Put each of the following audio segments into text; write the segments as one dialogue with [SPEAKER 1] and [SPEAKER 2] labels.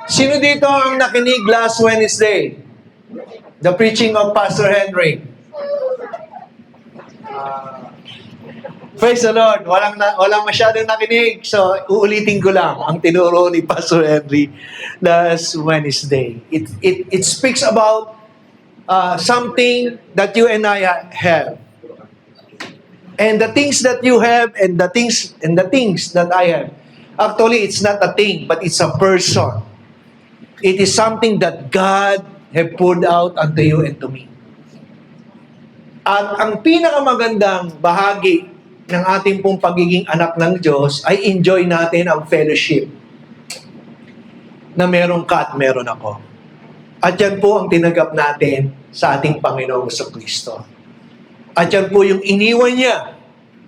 [SPEAKER 1] Sino dito ang nakinig last Wednesday? The preaching of Pastor Henry. Praise the Lord. Walang masyadong nakinig. So, uulitin ko lang ang tinuro ni Pastor Henry last Wednesday. It speaks about something that you and I have. And the things that you have and the things that I have. Actually, it's not a thing, but it's a person. It is something that God have poured out unto you and to me. At ang pinakamagandang bahagi ng ating pong pagiging anak ng Diyos ay enjoy natin ang fellowship na meron ka at meron ako. At yan po ang tinagap natin sa ating Panginoong Kristo. At yan po yung iniwan niya,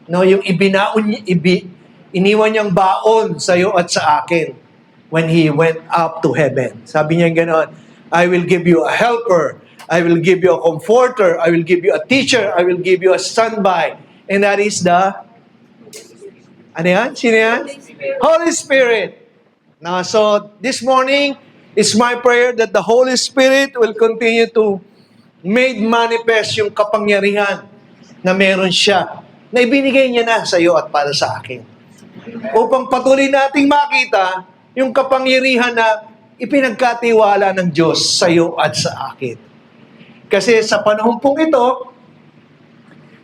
[SPEAKER 1] no, yung iniwan niyang baon sa iyo at sa akin when He went up to heaven. Sabi niya gano'n, I will give you a helper, I will give you a comforter, I will give you a teacher, I will give you a standby. And that is the, ano yan? Sino yan? Holy Spirit. Now, so this morning, it's my prayer that the Holy Spirit will continue to make manifest yung kapangyarihan na meron siya, na ibinigay niya na sa iyo at para sa akin. Upang patuloy nating makita yung kapangyarihan na ipinagkatiwala ng Diyos sa iyo at sa akin. Kasi sa panahon pong ito,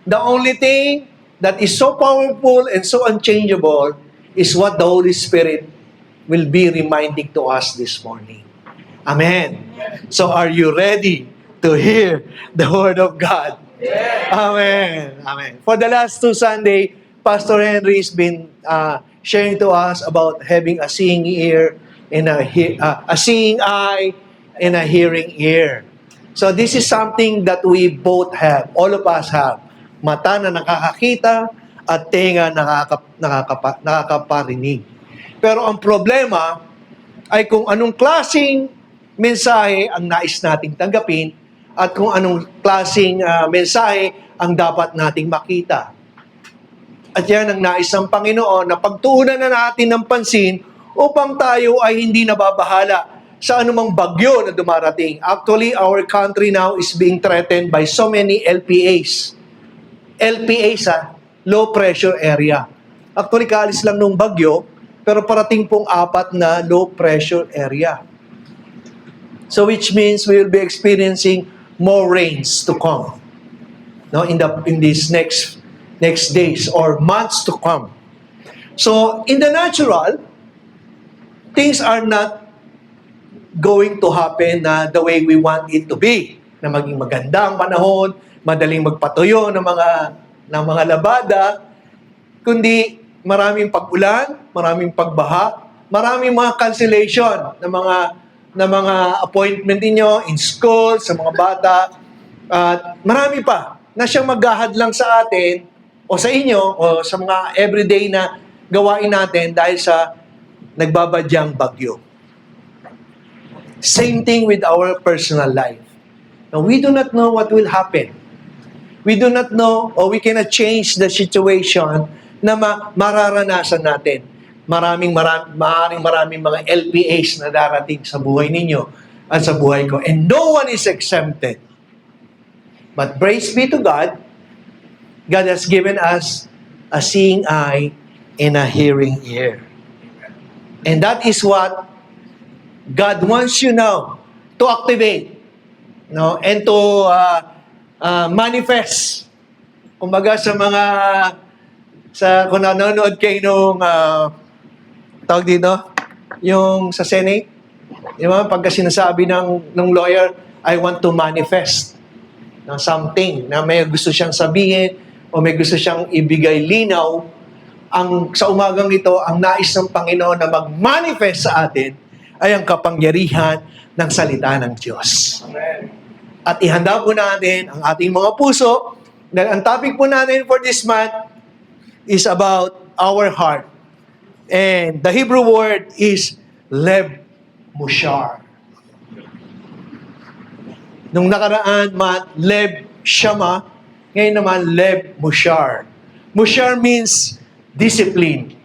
[SPEAKER 1] the only thing that is so powerful and so unchangeable is what the Holy Spirit will be reminding to us this morning. Amen. So are you ready to hear the Word of God? Yeah. Amen. Amen. For the last 2 Sunday, Pastor Henry has been sharing to us about having a seeing ear and a seeing eye and a hearing ear. So this is something that we both have. All of us have. Mata na nakakakita at tenga nakakaparinig. Pero ang problema ay kung anong klaseng mensahe ang nais nating tanggapin at kung anong klaseng mensahe ang dapat nating makita. At yan ang nais ng Panginoon na pagtuunan na natin ng pansin upang tayo ay hindi nababahala sa anumang bagyo na dumarating. Actually, our country now is being threatened by so many LPAs. LPAs, low pressure area. Actually, kaalis lang nung bagyo, pero parating pong 4 na low pressure area. So which means we will be experiencing more rains to come. No, in these next days or months to come. So in the natural, things are not going to happen the way we want it to be. Na maging maganda ang panahon, madaling magpatuyo ng mga labada, kundi maraming pag-ulan, maraming pagbaha, maraming mga cancellation ng mga appointment niyo in school, sa mga bata, at marami pa na siyang maghahad lang sa atin o sa inyo o sa mga everyday na gawain natin dahil sa nagbabadyang bagyo. Same thing with our personal life. Now, we do not know what will happen. We do not know or we cannot change the situation na mararanasan natin. Maraming mga LPAs na darating sa buhay ninyo at sa buhay ko. And no one is exempted. But praise be to God, God has given us a seeing eye and a hearing ear. And that is what God wants you now to activate, no, and to manifest. Kumbaga kung nanonood kayo nung tawag dito, yung sa Senate, di ba, pagka sinasabi ng lawyer, I want to manifest ng something na may gusto siyang sabihin o may gusto siyang ibigay linaw, sa umagang ito, ang nais ng Panginoon na mag-manifest sa atin ay ang kapangyarihan ng salita ng Diyos. Amen. At ihanda po natin ang ating mga puso dahil ang topic po natin for this month is about our heart. And the Hebrew word is Lev Mushar. Nung nakaraan, Lev Shama, ngayon naman Lev Mushar. Mushar means discipline.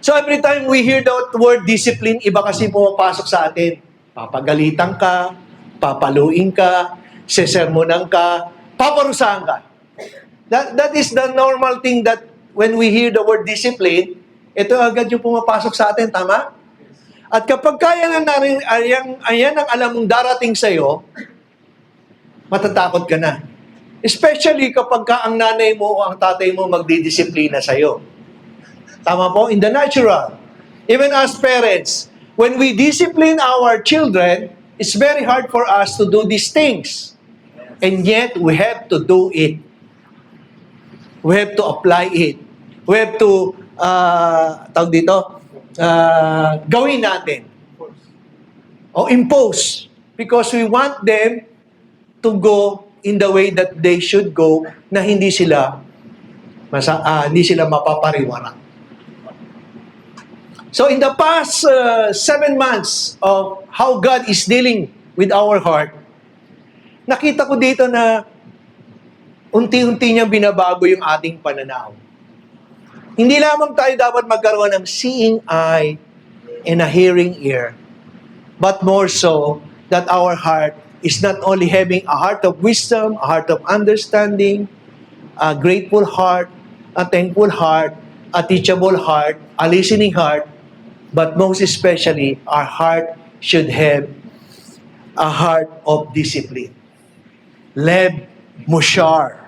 [SPEAKER 1] So every time we hear the word discipline, iba kasi pumapasok sa atin. Papagalitan ka, papaluin ka, sesermonan ka, paparusahan ka. That is the normal thing that when we hear the word discipline, ito agad yung pumapasok sa atin, tama? At kapag kaya na narin, ayan ang alam mong darating sa'yo, matatakot ka na. Especially kapag ka ang nanay mo o ang tatay mo magdidisiplina sa'yo. Tama po? In the natural. Even as parents, when we discipline our children, it's very hard for us to do these things. And yet, we have to do it. We have to apply it. We have to, gawin natin. O impose. Because we want them to go in the way that they should go na hindi sila mapapariwara. So in the past 7 months of how God is dealing with our heart, nakita ko dito na unti-unti niyang binabago yung ating pananaw. Hindi lamang tayo dapat magkaroon ng seeing eye and a hearing ear, but more so that our heart is not only having a heart of wisdom, a heart of understanding, a grateful heart, a thankful heart, a teachable heart, a listening heart, but most especially, our heart should have a heart of discipline. Leb Mushar.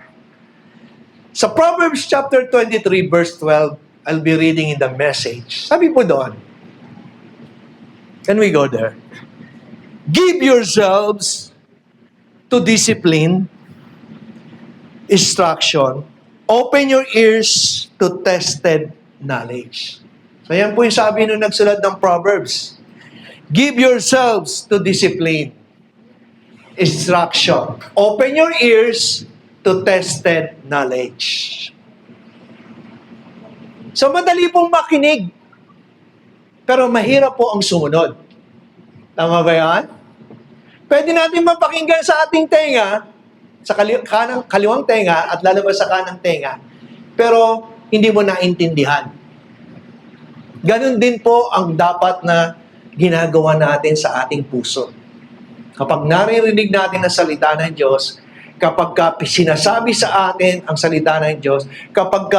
[SPEAKER 1] Sa Proverbs chapter 23, verse 12, I'll be reading in the Message. Sabi po doon, can we go there? Give yourselves to discipline, instruction, open your ears to tested knowledge. So yan po yung sabi nung nagsulat ng Proverbs. Give yourselves to discipline, instruction. Open your ears to tested knowledge. So madali pong makinig, pero mahirap po ang sumunod. Tama ba yan? Pwede natin mapakinggan sa ating tenga, sa kaliwang tenga at lalabas sa kanang tenga, pero hindi mo naintindihan. Ganon din po ang dapat na ginagawa natin sa ating puso. Kapag naririnig natin ang salita ng Diyos, kapag sinasabi sa atin ang salita ng Diyos, kapag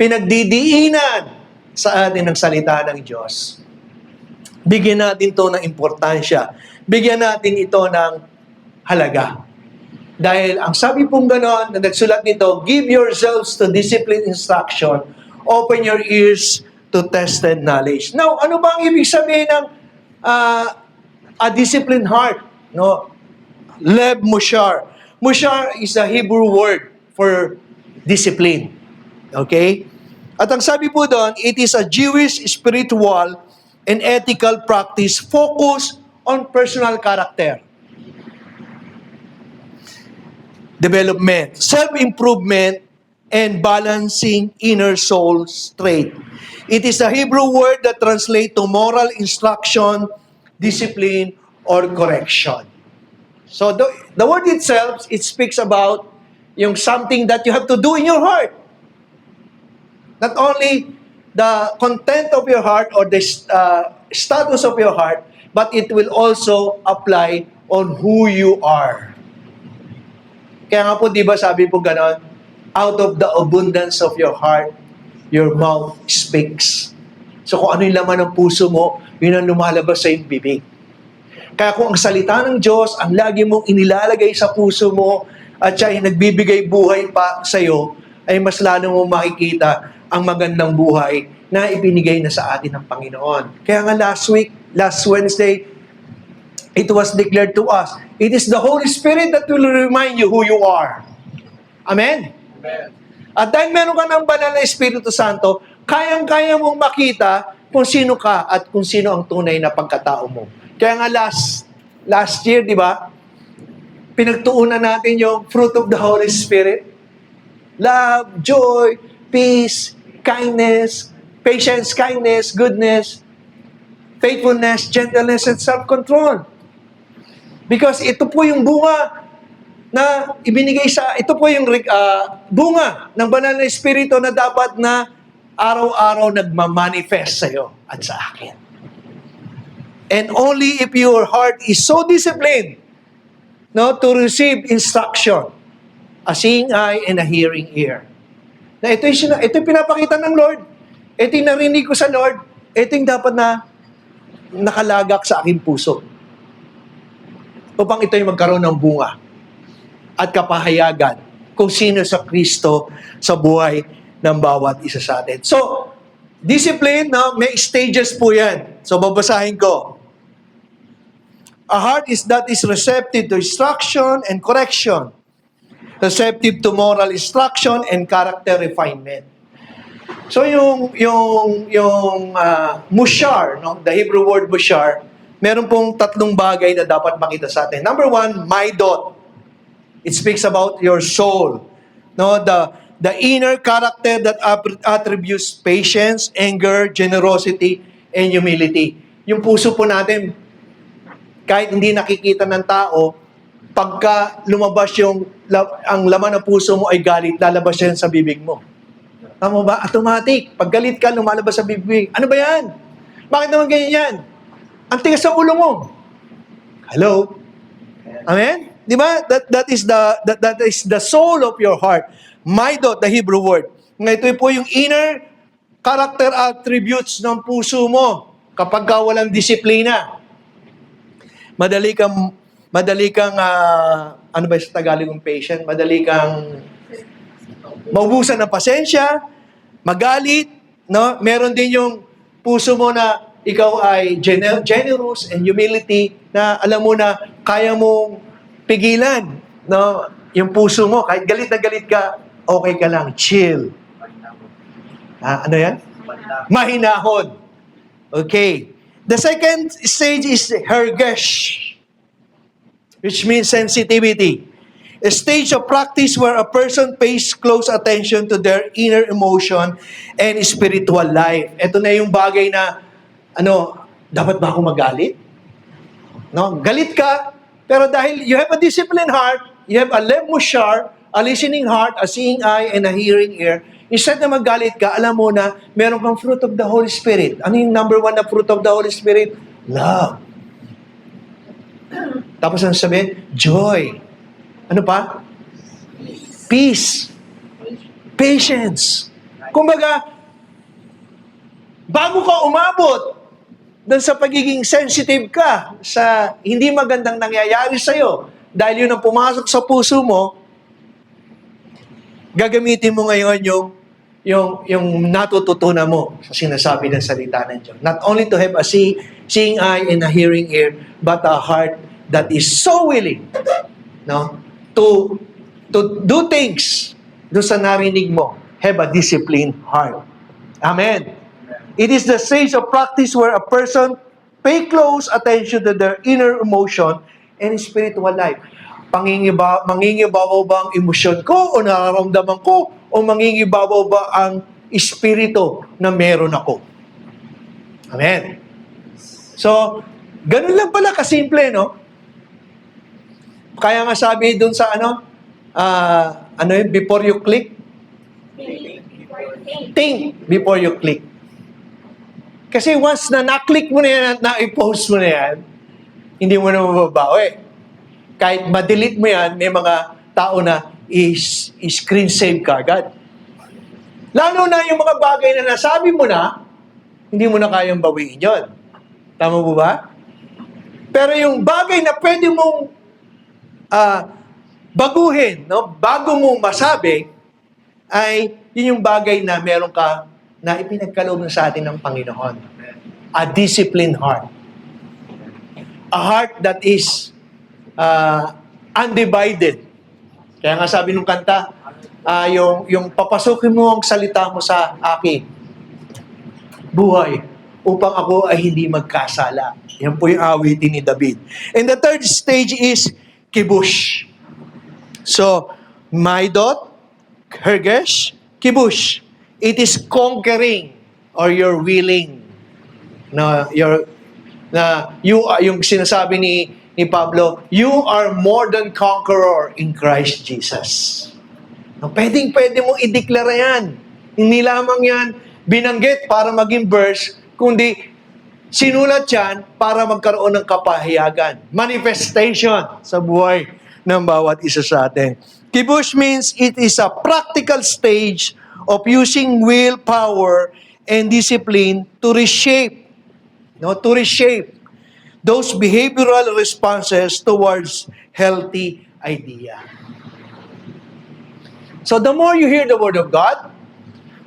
[SPEAKER 1] pinagdidiinan sa atin ang salita ng Diyos, bigyan natin ito ng importansya. Bigyan natin ito ng halaga. Dahil ang sabi pong ganon, na nagsulat nito, give yourselves to discipline instruction, open your ears to tested knowledge. Now, ano ba ang ibig sabihin ng a disciplined heart? No? Leb Mushar. Mushar is a Hebrew word for discipline. Okay? At ang sabi po doon, it is a Jewish spiritual and ethical practice focused on personal character, development, self-improvement, and balancing inner soul straight. It is a Hebrew word that translates to moral instruction, discipline, or correction. So the word itself, it speaks about yung something that you have to do in your heart. Not only the content of your heart or the status of your heart, but it will also apply on who you are. Kaya nga po, di ba sabi po ganon, out of the abundance of your heart, your mouth speaks. So kung ano yung laman ng puso mo, yun ang lumalabas sa iyong bibig. Kaya kung ang salita ng Diyos, ang lagi mong inilalagay sa puso mo, at siya ay nagbibigay buhay pa sa iyo, ay mas lalo mong makikita ang magandang buhay na ibinigay na sa atin ng Panginoon. Kaya nga last Wednesday, it was declared to us, it is the Holy Spirit that will remind you who you are. Amen?
[SPEAKER 2] Amen.
[SPEAKER 1] At dahil meron ka ng banal na Espiritu Santo, kayang-kaya mong makita kung sino ka at kung sino ang tunay na pagkatao mo. Kaya nga last year, di ba, pinagtuunan natin yung fruit of the Holy Spirit. Love, joy, peace, kindness, patience, kindness, goodness, faithfulness, gentleness, and self-control. Because ito po yung bunga ito po yung bunga ng banal na Espiritu na dapat na araw-araw nagmamanifest sa'yo at sa akin. And only if your heart is so disciplined, no, to receive instruction, a seeing eye and a hearing ear. Na ito yung pinapakita ng Lord. Ito yung narinig ko sa Lord. Ito yung dapat na nakalagak sa aking puso. Upang ito yung magkaroon ng bunga at kapahayagan kung sino sa Kristo sa buhay ng bawat isa sa atin. So, discipline, no, may stages po yan. So, babasahin ko. A heart that is receptive to instruction and correction. Receptive to moral instruction and character refinement. So, yung mushar, no, the Hebrew word mushar, meron pong tatlong bagay na dapat makita sa atin. Number one, maidot. It speaks about your soul. No, the inner character that attributes patience, anger, generosity, and humility. Yung puso po natin, kahit hindi nakikita ng tao, pagka lumabas ang laman ng puso mo ay galit, lalabas yan sa bibig mo. Tama ba? Automatic. Pag galit ka, lumalabas sa bibig. Ano ba yan? Bakit naman ganyan yan? Ang tigas sa ulo mo. Hello? Amen? Di ba? That is the soul of your heart. Maidot, the Hebrew word. Ito po yung inner character attributes ng puso mo kapag walang disiplina. Madali kang ano ba sa Tagalog ng patient? Madali kang maubusan ng pasensya, magalit, no? Meron din yung puso mo na ikaw ay generous and humility na alam mo na kaya mong pigilan, no? Yung puso mo, kahit galit na galit ka, okay ka lang, chill. Ano yan? Mahinahon. Okay. The second stage is hergesh, which means sensitivity. A stage of practice where a person pays close attention to their inner emotion and spiritual life. Ito na yung bagay na, dapat ba ako magalit? No? Galit ka, pero dahil you have a disciplined heart, you have a lev mushar, a listening heart, a seeing eye, and a hearing ear, instead na magalit ka, alam mo na meron kang fruit of the Holy Spirit. Ano yung number one na fruit of the Holy Spirit? Love. Tapos ano sabihin? Joy. Ano pa? Peace. Patience. Kumbaga, bago ka umabot doon sa pagiging sensitive ka sa hindi magandang nangyayari sa'yo, dahil yun ang pumasok sa puso mo, gagamitin mo ngayon yung natututunan mo sa sinasabi ng salita ng Diyos. Not only to have a seeing eye and a hearing ear, but a heart that is so willing, no, to do things doon sa narinig mo. Have a disciplined heart. Amen. It is the stage of practice where a person pay close attention to their inner emotion and spiritual life. Mangingibabaw ba ang emosyon ko o nararamdaman ko o mangingibabaw ba ang espiritu na meron ako? Amen. So, ganun lang pala kasimple, no? Kaya nga sabi dun sa before you click? Think before you click. Kasi once na na-click mo na yan at na-post mo na yan, hindi mo na mababawi. Kahit ma-delete mo yan, may mga tao na screen save ka agad. Lalo na yung mga bagay na nasabi mo na, hindi mo na kayang bawiin yun. Tama po ba? Pero yung bagay na pwede mong baguhin, no? Bago mong masabi, ay yun yung bagay na meron ka na ipinagkaloob sa atin ng Panginoon. A disciplined heart. A heart that is undivided. Kaya nga sabi nung kanta, yung papasukin mo ang salita mo sa akin, buhay, upang ako ay hindi magkasala. Yan po yung awitin ni David. And the third stage is kibush. So, maidot, hergesh, kibush. It is conquering or you're willing. Yung sinasabi ni Pablo, you are more than conqueror in Christ Jesus. Pwede mong i-declare yan. Hindi lamang yan binanggit para maging verse, kundi sinulat yan para magkaroon ng kapahayagan, manifestation sa buhay ng bawat isa sa atin. Kibush means it is a practical stage of using willpower and discipline to reshape those behavioral responses towards healthy idea. So the more you hear the Word of God,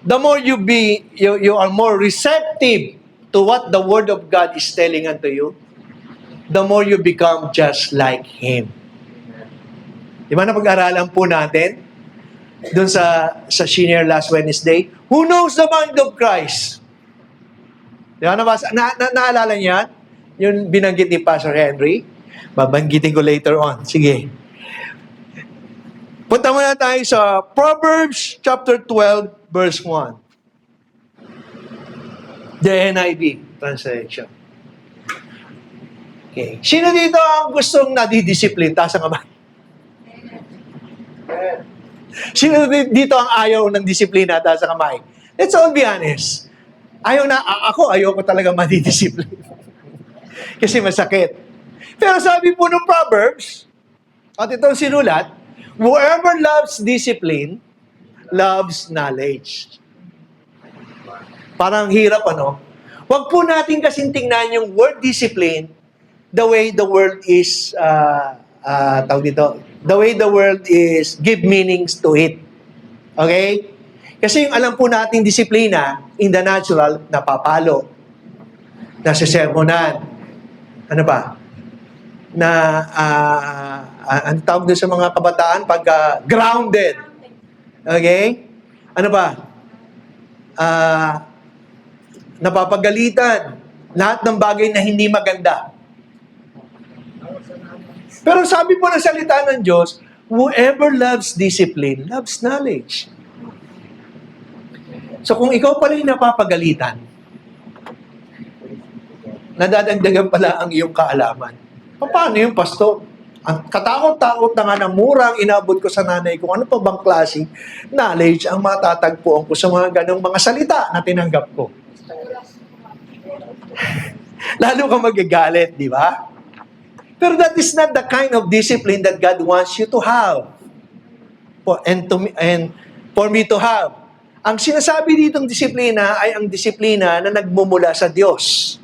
[SPEAKER 1] the more you are more receptive to what the Word of God is telling unto you, the more you become just like Him. Di ba napag-aralan po natin doon sa senior last Wednesday? Who knows the mind of Christ? Di ba naalala niya? Yung binanggit ni Pastor Henry. Babanggitin ko later on. Sige. Punta muna tayo sa Proverbs chapter 12, verse 1. The NIV translation. Okay. Sino dito ang gustong nadidisiplin? Taas ang kamay. Sino dito ang ayaw ng disiplina? Taas ang kamay. Let's all be honest. Ayoko talaga madidisiplin. Kasi masakit. Pero sabi po ng Proverbs, at itong sinulat, whoever loves discipline, loves knowledge. Parang hirap, ano? Huwag po natin kasing tingnan yung word discipline the way the world is, the way the world is give meanings to it. Okay? Kasi yung alam po nating disiplina, in the natural, napapalo, nasisermonan, ano ba? Ang tawag doon sa mga kabataan, pag grounded. Okay? Ano ba? Napapagalitan. Lahat ng bagay na hindi maganda. Pero sabi po ng salita ng Diyos, whoever loves discipline, loves knowledge. So kung ikaw pala yung napapagalitan, nadadagdagan pala ang iyong kaalaman. Paano yung pastor? Ang katakot-takot na nga ng murang inabot ko sa nanay ko, ano pa bang klaseng knowledge ang matatagpuan ko sa mga ganong mga salita na tinanggap ko? Lalo ka magagalit, di ba? Pero that is not the kind of discipline that God wants you to have. And for me to have. Ang sinasabi ditong disiplina ay ang disiplina na nagmumula sa Diyos.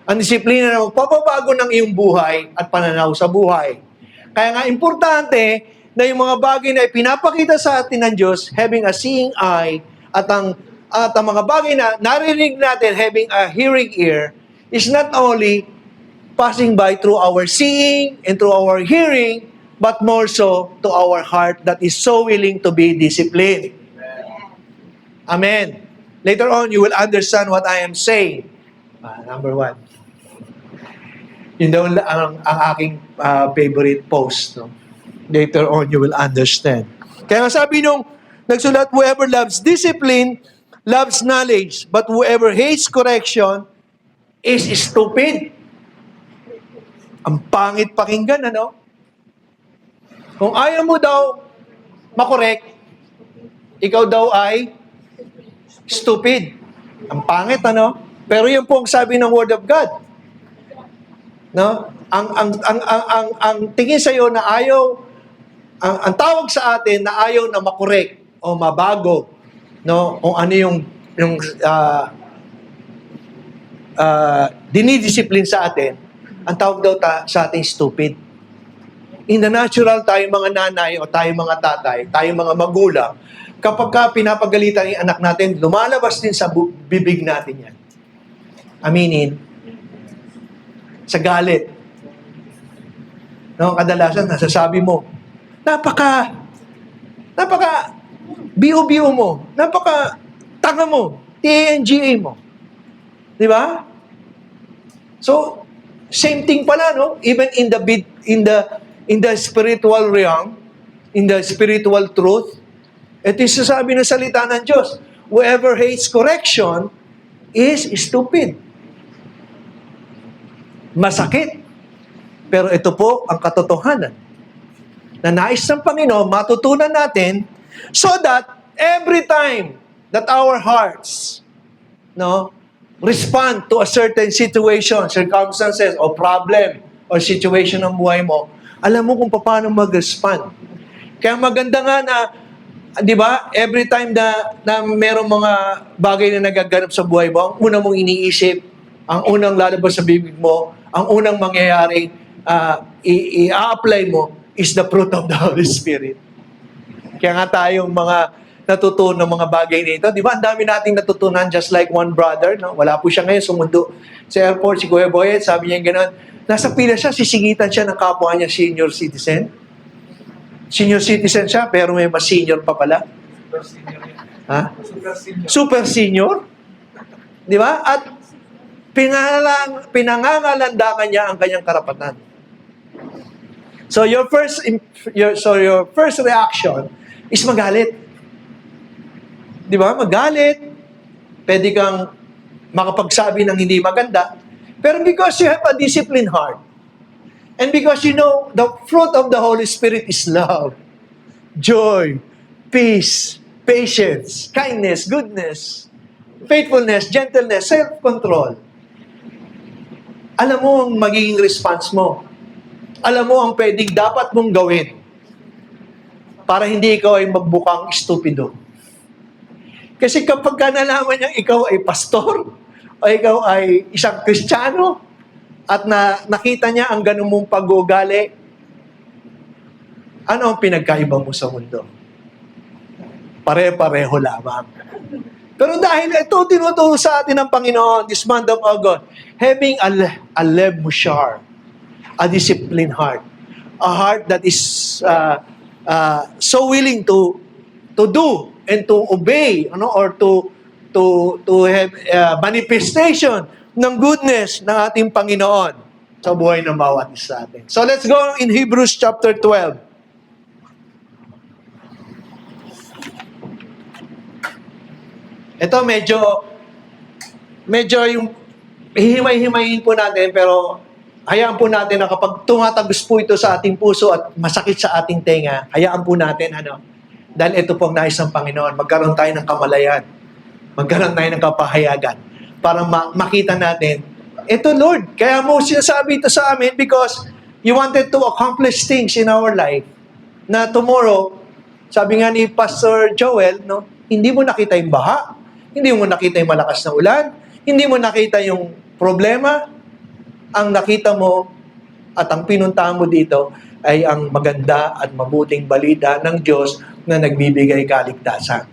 [SPEAKER 1] Ang disiplina na magpapabago ng iyong buhay at pananaw sa buhay. Kaya nga importante na yung mga bagay na ipinapakita sa atin ng Diyos, having a seeing eye, at ang mga bagay na narinig natin, having a hearing ear, is not only passing by through our seeing and through our hearing, but more so to our heart that is so willing to be disciplined. Amen. Later on, you will understand what I am saying. Number 1. Yun daw ang aking favorite post. No? Later on, you will understand. Kaya nga sabi nung nagsulat, whoever loves discipline, loves knowledge, but whoever hates correction is stupid. Ang pangit pakinggan, ano? Kung ayaw mo daw makorek, ikaw daw ay stupid. Ang pangit, ano? Pero yun po ang sabi ng Word of God. No? Ang tingin sa iyo na ayaw, ang tawag sa atin na ayaw na makorek o mabago, no? Kung ano yung dinidisiplin sa atin, ang tawag daw sa atin stupid. In the natural, tayo mga nanay o tayo mga tatay, tayo mga magulang, kapag ka pinapagalitan yung anak natin, lumalabas din sa bibig natin yan. Aminin, sa galit. No, kadalasan, nasasabi mo, napaka biyo-biyo mo, napaka tanga mo, TNGA mo. Di ba? So, same thing pala, no? Even in the spiritual realm, in the spiritual truth, ito yung sasabi ng salita ng Diyos. Whoever hates correction is stupid. Masakit. Pero ito po ang katotohanan na nais ng Panginoon matutunan natin so that every time that our hearts no, respond to a certain situation, circumstances, o problem, or situation ng buhay mo, alam mo kung paano mag-respond. Kaya maganda nga na, di ba, every time na merong mga bagay na nagaganap sa buhay mo, ang unang mong iniisip, ang unang lalabas sa bibig mo, ang unang mangyayari, i-apply mo, is the fruit of the Holy Spirit. Kaya nga tayong mga natutunan ng mga bagay nito. Di ba, ang dami nating natutunan, just like one brother, no? Wala po siya ngayon, sumundo sa airport, si Kuya Boyet, sabi niya gano'n, nasa pila siya, sisingitan siya ng kapwa niya, senior citizen. Senior citizen siya, pero may mas senior pa pala.
[SPEAKER 2] Super senior yan.
[SPEAKER 1] Ha?
[SPEAKER 2] Super senior.
[SPEAKER 1] Super senior? Di ba? At pinangangalandakan niya ang kanyang karapatan. So your first reaction is magalit. Di ba? Magalit. Pwede kang makapagsabi ng hindi maganda. Pero because you have a disciplined heart, and because you know the fruit of the Holy Spirit is love, joy, peace, patience, kindness, goodness, faithfulness, gentleness, self-control. Alam mo ang magiging response mo. Alam mo ang pwedeng dapat mong gawin para hindi ikaw ay magbukang estupido. Kasi kapag ka nalaman niya ikaw ay pastor, o ikaw ay isang Kristiyano, at nakita niya ang ganun mong pag-uugali, ano ang pinagkaiba mo sa mundo? Pare-pareho lamang. Pero dahil ito tinuturo sa atin ng Panginoon, this month of August, having a lev mushar, a disciplined heart, a heart that is so willing to do and to obey, or to have manifestation ng goodness ng ating Panginoon sa buhay ng bawat isa natin. So let's go in Hebrews chapter 12. Ito medyo yung hihimay-himayin po natin, pero hayaan po natin na kapag tumatagos po ito sa ating puso at masakit sa ating tenga, hayaan po natin, dahil ito pong nais ng Panginoon, magkaroon tayo ng kamalayan, magkaroon tayo ng kapahayagan, para makita natin, ito Lord, kaya mo sinasabi ito sa amin because you wanted to accomplish things in our life, na tomorrow, sabi nga ni Pastor Joel, no, hindi mo nakita yung baha, hindi mo nakita yung malakas na ulan, hindi mo nakita yung problema, ang nakita mo at ang pinuntahan mo dito ay ang maganda at mabuting balita ng Diyos na nagbibigay kaligtasan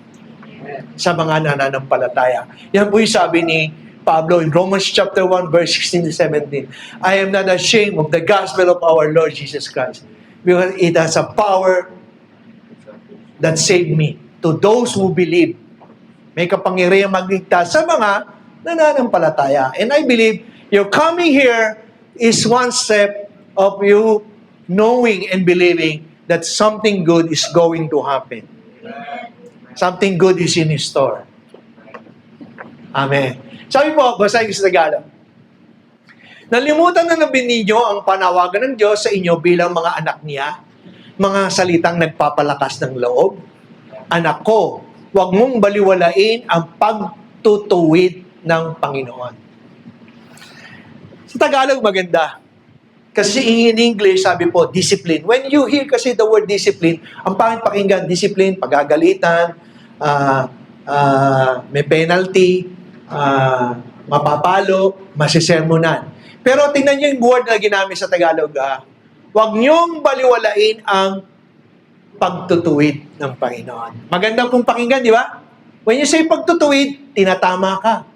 [SPEAKER 1] sa mga nananampalataya. Yan po yung sabi ni Pablo in Romans chapter 1 verse 16 to 17. I am not ashamed of the gospel of our Lord Jesus Christ because it has a power that saved me to those who believe. May kapangyarihang magligtas sa mga nananampalataya. And I believe your coming here is one step of you knowing and believing that something good is going to happen. Something good is in store. Amen. Sabi po, basahin ko sa Tagalog. Nalimutan na nabi ninyo ang panawagan ng Diyos sa inyo bilang mga anak niya, mga salitang nagpapalakas ng loob. Anak ko, huwag mong baliwalain ang pagtutuwid ng Panginoon. Sa Tagalog, maganda. Kasi in English, sabi po, discipline. When you hear kasi the word discipline, ang pangit pakinggan, discipline, pagagalitan, may penalty, mapapalo, masisermonan. Pero tingnan niyo yung word na ginamit sa Tagalog, huwag niyong baliwalain ang pagtutuwid ng Panginoon. Maganda pong pakinggan, di ba? When you say pagtutuwid, tinatama ka.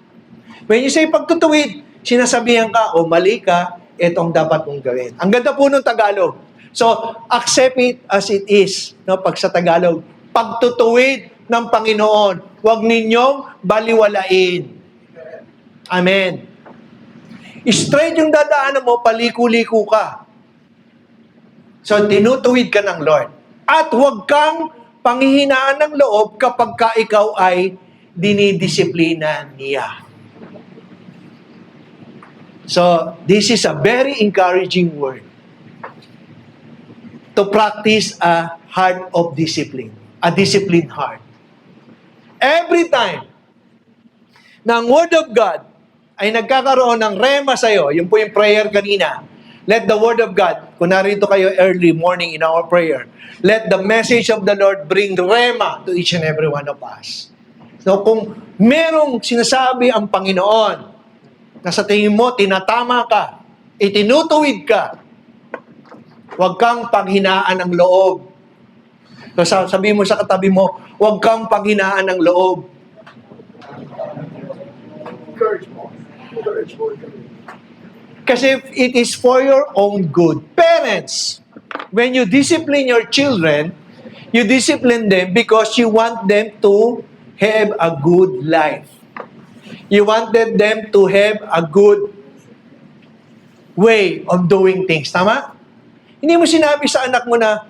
[SPEAKER 1] When you say pagtutuwid, sinasabihan ka, o mali ka, itong dapat mong gawin. Ang ganda po ng Tagalog. So, accept it as it is. No? Pag sa Tagalog, pagtutuwid ng Panginoon, huwag ninyong baliwalain. Amen. Straight yung dadaanan mo, paliko-liko ka. So, tinutuwid ka ng Lord. At huwag kang panghihinaan ng loob kapag ka ikaw ay dinidisiplina niya. So, this is a very encouraging word to practice a heart of discipline, a disciplined heart. Every time na ang Word of God ay nagkakaroon ng rema sa'yo, yun po yung prayer kanina. Let the Word of God, kung narito kayo early morning in our prayer, let the message of the Lord bring rema to each and every one of us. So kung merong sinasabi ang Panginoon na sa tingin mo, tinatama ka, itinutuwid ka, huwag kang panghinaan ng loob. So sabihin mo sa katabi mo, huwag kang panghinaan ng loob. Kasi it is for your own good. Parents, when you discipline your children, you discipline them because you want them to have a good life. You wanted them to have a good way of doing things. Tama? Hindi mo sinabi sa anak mo na,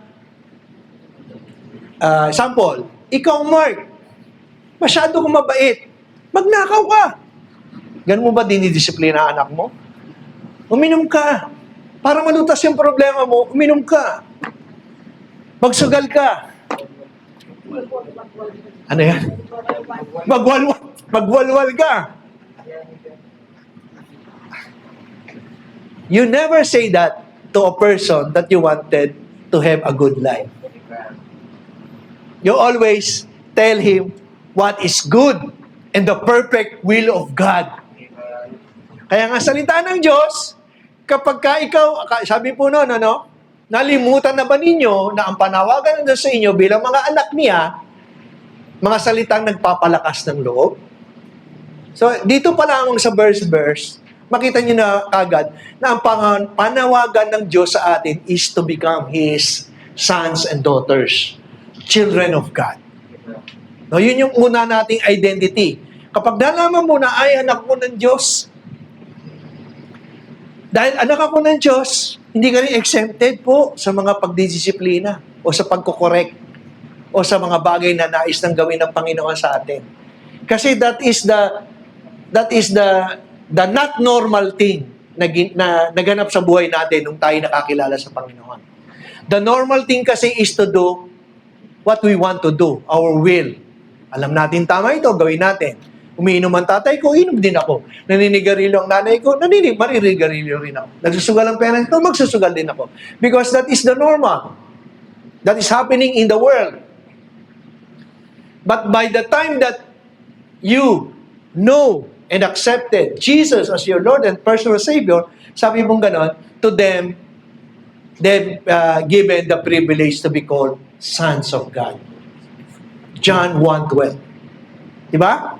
[SPEAKER 1] sample, ikaw Mark, masyado kang mabait. Magnakaw ka. Ganun mo ba dinidisiplina ang anak mo? Uminom ka. Para malutas yung problema mo, uminom ka. Magsugal ka. Ano yan? Magwalwal ka. You never say that to a person that you wanted to have a good life. You always tell him what is good and the perfect will of God. Kaya nga salita ng Diyos, kapag ka ikaw, sabi po noon, nalimutan na ba ninyo na ang panawagan ng Diyos sa inyo bilang mga anak niya, mga salitang nagpapalakas ng loob? So, dito pa lamang sa verse, makita nyo na kagad na ang panawagan ng Diyos sa atin is to become His sons and daughters, children of God. No, yun yung una nating identity. Kapag nalaman mo na, ay, anak ko ng Diyos, dahil anak ako ng Diyos, hindi ka rin exempted po sa mga pagdidisiplina o sa pagkukorek o sa mga bagay na nais ng gawin ng Panginoon sa atin. Kasi that is the not normal thing na naganap sa buhay natin nung tayo nakakilala sa Panginoon. The normal thing kasi is to do what we want to do, our will. Alam natin tama ito, gawin natin. Umiinom ang tatay ko, inom din ako. Naninigarilyo ang nanay ko, maririgarilyo rin ako. Nagsusugal ang parents ko, magsusugal din ako. Because that is the normal. That is happening in the world. But by the time that you know and accepted Jesus as your Lord and personal Savior, sabi mong ganon, to them, they've given the privilege to be called sons of God. John 1:12. Diba?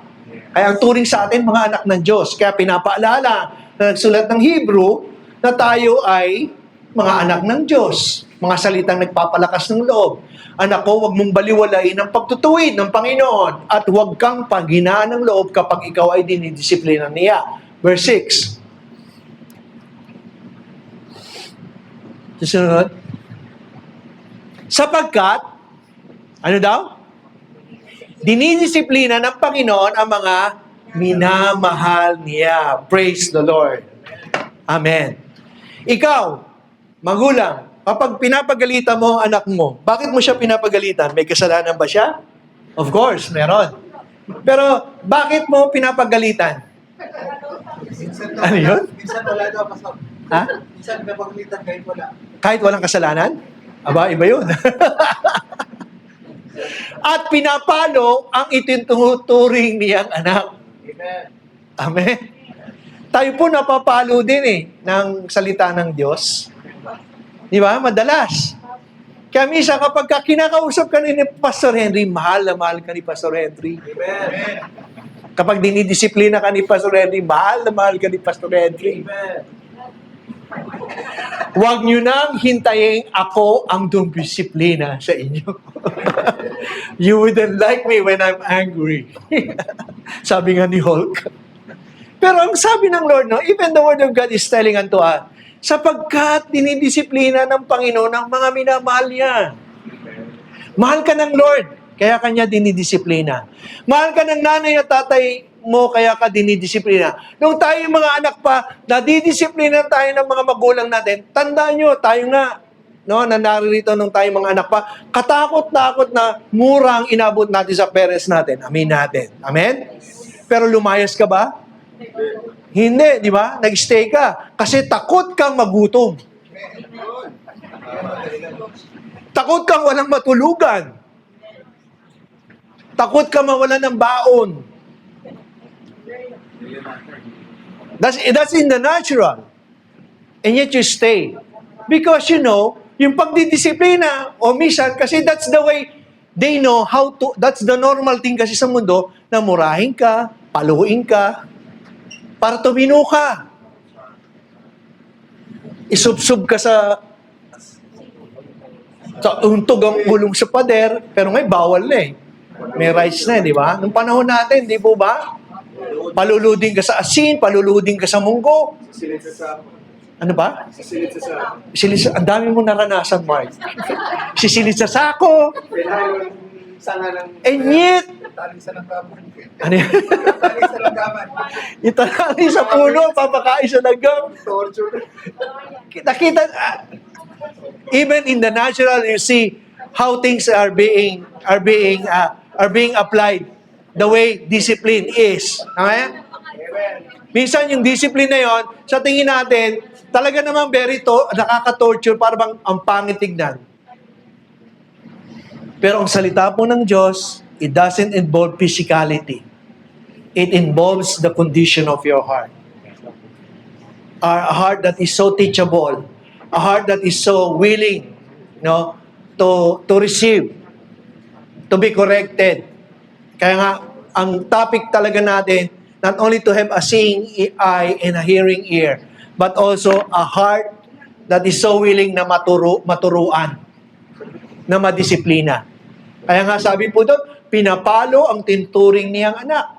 [SPEAKER 1] Kaya ang turing sa atin, mga anak ng Diyos. Kaya pinapaalala na nagsulat ng Hebrew na tayo ay mga anak ng Diyos. Mga salitang nagpapalakas ng loob. Anak ko, huwag mong baliwalain ang pagtutuwid ng Panginoon at huwag kang panghinaan ng loob kapag ikaw ay dinidisiplina niya. Verse 6. Susunod. Sapagkat, ano daw? Dinidisiplina ng Panginoon ang mga minamahal niya. Praise the Lord. Amen. Ikaw, magulang, kapag pinapagalitan mo ang anak mo, bakit mo siya pinapagalitan? May kasalanan ba siya? Of course, meron. Pero, bakit mo pinapagalitan? Ano yun?
[SPEAKER 2] Minsan wala daw, Pastor.
[SPEAKER 1] Ha?
[SPEAKER 2] Minsan pinapagalitan kahit wala.
[SPEAKER 1] Kahit walang kasalanan? Aba, iba yun. At pinapalo ang itinuturing niyang anak.
[SPEAKER 2] Amen.
[SPEAKER 1] Amen. Tayo po napapalo din ng salita ng Diyos. Di ba? Madalas. Kaya minsan kapag kinakausap ka ni Pastor Henry, mahal na mahal ka ni Pastor Henry.
[SPEAKER 2] Amen.
[SPEAKER 1] Kapag dinidisiplina ka ni Pastor Henry, mahal na mahal ka ni Pastor Henry.
[SPEAKER 2] Amen.
[SPEAKER 1] Huwag nyo nang hintayin ako ang dumisiplina sa inyo. You wouldn't like me when I'm angry. Sabi nga ni Hulk. Pero ang sabi ng Lord, even the Word of God is telling unto us, sapagkat dinidisiplina ng Panginoon ang mga minamahal niya. Mahal ka ng Lord, kaya kanya dinidisiplina. Mahal ka ng nanay at tatay mo, kaya ka dinidisiplina. Nung tayo mga anak pa, nadidisiplina tayo ng mga magulang natin, tandaan nyo, tayo nga, na naririto nung tayo mga anak pa, katakot-takot na mura ang inabot natin sa parents natin. Amen natin. Amen? Pero lumayas ka ba? Hindi, di ba? Nag-stay ka. Kasi takot kang magutom. Takot kang walang matulugan. Takot kang mawalan ng baon. That's in the natural. And yet you stay. Because yung pagdidisiplina, o minsan, kasi that's the way they know how to, that's the normal thing kasi sa mundo, na murahin ka, paluin ka, para tumino ka. Isubsub ka sa untog ang ulong sa pader, pero ngayon bawal na eh. May rights na, di ba? Nung panahon natin, di po ba? Paluludin ka sa asin, paluludin ka sa munggo.
[SPEAKER 2] Sisilid sa
[SPEAKER 1] Ano ba?
[SPEAKER 2] Sisilid sa
[SPEAKER 1] Sisilid ang dami mong naranasan, Mark. Sisilid sa sako.
[SPEAKER 2] Kailangan sanga ng...
[SPEAKER 1] And yet,
[SPEAKER 2] Taling sa langgaman.
[SPEAKER 1] ano yan?
[SPEAKER 2] Taling sa langgaman.
[SPEAKER 1] Italali sa puno, papakain sa langgam.
[SPEAKER 2] Torture.
[SPEAKER 1] Nakita, even in the natural, you see how things are being applied the way discipline is. Okay? Minsan yung discipline na yon, sa tingin natin, talaga namang nakaka-torture, para bang ang pangit tignan. Pero ang salita po ng Diyos, it doesn't involve physicality. It involves the condition of your heart. A heart that is so teachable, a heart that is so willing, to receive, to be corrected. Kaya nga, ang topic talaga natin, not only to have a seeing eye and a hearing ear, but also a heart that is so willing na maturuan, na madisiplina. Kaya nga sabi po doon, pinapalo ang tinturing niyang anak.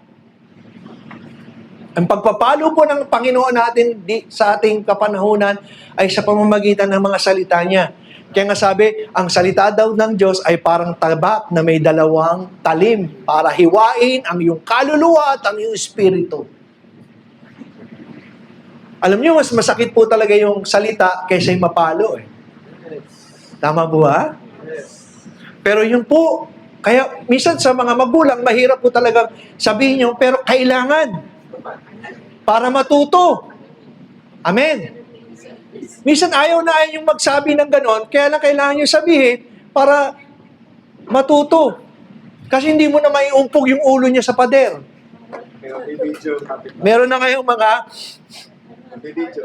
[SPEAKER 1] Ang pagpapalo po ng Panginoon natin sa ating kapanahunan ay sa pamamagitan ng mga salita niya. Kaya nga sabi, ang salita daw ng Diyos ay parang tabak na may dalawang talim para hiwain ang iyong kaluluwa at ang iyong espiritu. Alam niyo, mas masakit po talaga yung salita kaysa yung mapalo eh. Tama po ha? Pero yun po, kaya minsan sa mga magulang, mahirap po talagang sabihin nyo, pero kailangan para matuto. Amen. Minsan ayaw na yung magsabi ng ganon, kaya lang kailangan nyo sabihin para matuto. Kasi hindi mo na maiumpog yung ulo niya sa pader. Meron na ngayong mga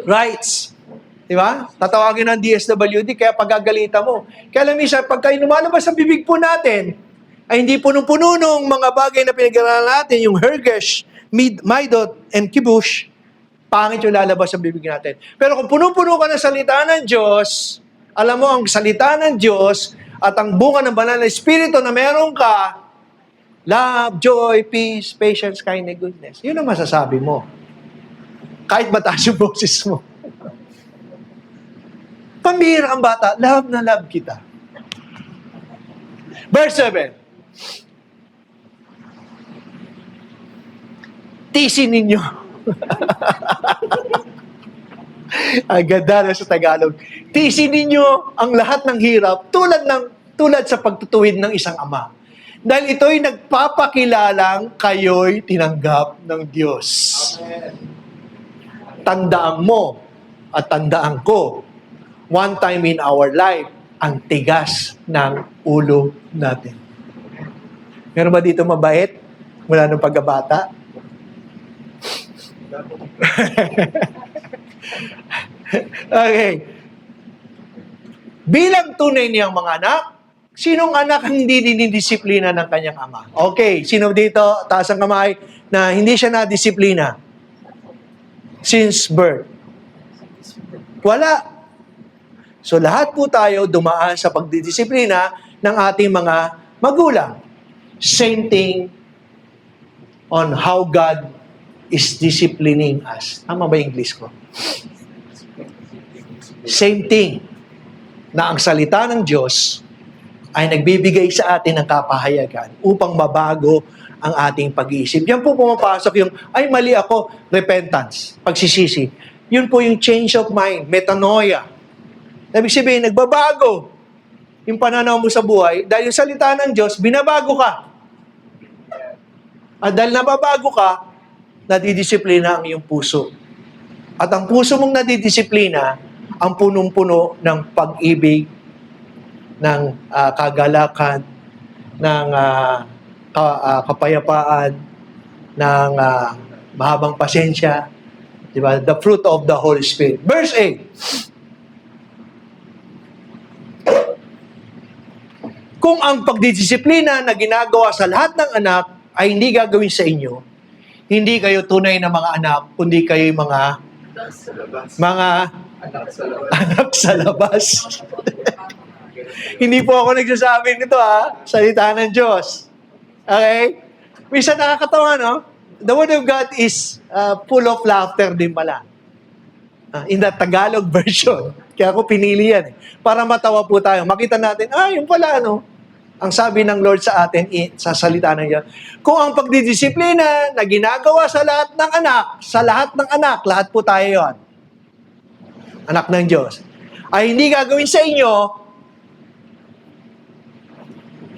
[SPEAKER 1] rights. Di ba? Tatawagin ng DSWD, kaya pagagalita mo. Kaya lang minsan, pagka lumalabas ang bibig po natin, ay hindi punong-puno ng mga bagay na pinag-aralan natin, yung Hergesh, Maidot, and Kibush, pangit yung lalabas sa bibig natin. Pero kung puno-puno ka ng salita ng Diyos, alam mo, ang salita ng Diyos at ang bunga ng banal na Espiritu na meron ka, love, joy, peace, patience, kindness, goodness. Yun ang masasabi mo. Kahit mataas yung boses mo. Pambihira ang bata, love na love kita. Verse 7. Tisin ninyo. Ang ganda na sa Tagalog. Tisin ninyo ang lahat ng hirap tulad sa pagtutuwid ng isang ama. Dahil ito'y nagpapakilalang kayo'y tinanggap ng Diyos. Tandaan mo at tandaan ko, one time in our life, ang tigas ng ulo natin. Meron ba dito mabait? Mula nung pagkabata? Okay. Bilang tunay niyang mga anak, sinong anak ang hindi dinidisiplina ng kanyang ama? Okay, sino dito, taas ang kamay, na hindi siya na-disiplina since birth? Wala. So lahat po tayo dumaan sa pagdidisiplina ng ating mga magulang. Same thing on how God is disciplining us. Tama ba yung English ko? Same thing na ang salita ng Diyos ay nagbibigay sa atin ng kapahayagan upang mabago ang ating pag-iisip. Yan po pumapasok yung, ay mali ako, repentance, pagsisisi. Yun po yung change of mind, metanoia. Ibig sabihin, nagbabago yung pananaw mo sa buhay dahil yung salita ng Diyos, binabago ka. At dahil nababago ka, nadidisiplina ang iyong puso. At ang puso mong nadidisiplina, ang punong-puno ng pag-ibig, ng kagalakan, ng kapayapaan, ng mahabang pasensya, di ba? The fruit of the Holy Spirit. Verse 8. Kung ang pagdidisiplina na ginagawa sa lahat ng anak ay hindi gagawin sa inyo, hindi kayo tunay na mga anak, kundi kayo mga
[SPEAKER 2] Sa labas.
[SPEAKER 1] anak
[SPEAKER 2] Anak sa labas.
[SPEAKER 1] sa labas. Hindi po ako nagsasabi nito salita ng Diyos. Okay? Minsan nakakatawa, no? The Word of God is full of laughter din pala. In the Tagalog version. Kaya ako pinili yan. Para matawa po tayo. Makita natin, yung pala, no? Ang sabi ng Lord sa atin, sa salita ng Diyos, kung ang pagdidisiplina na ginagawa sa lahat ng anak, lahat po tayo yon, anak ng Diyos, ay hindi gagawin sa inyo,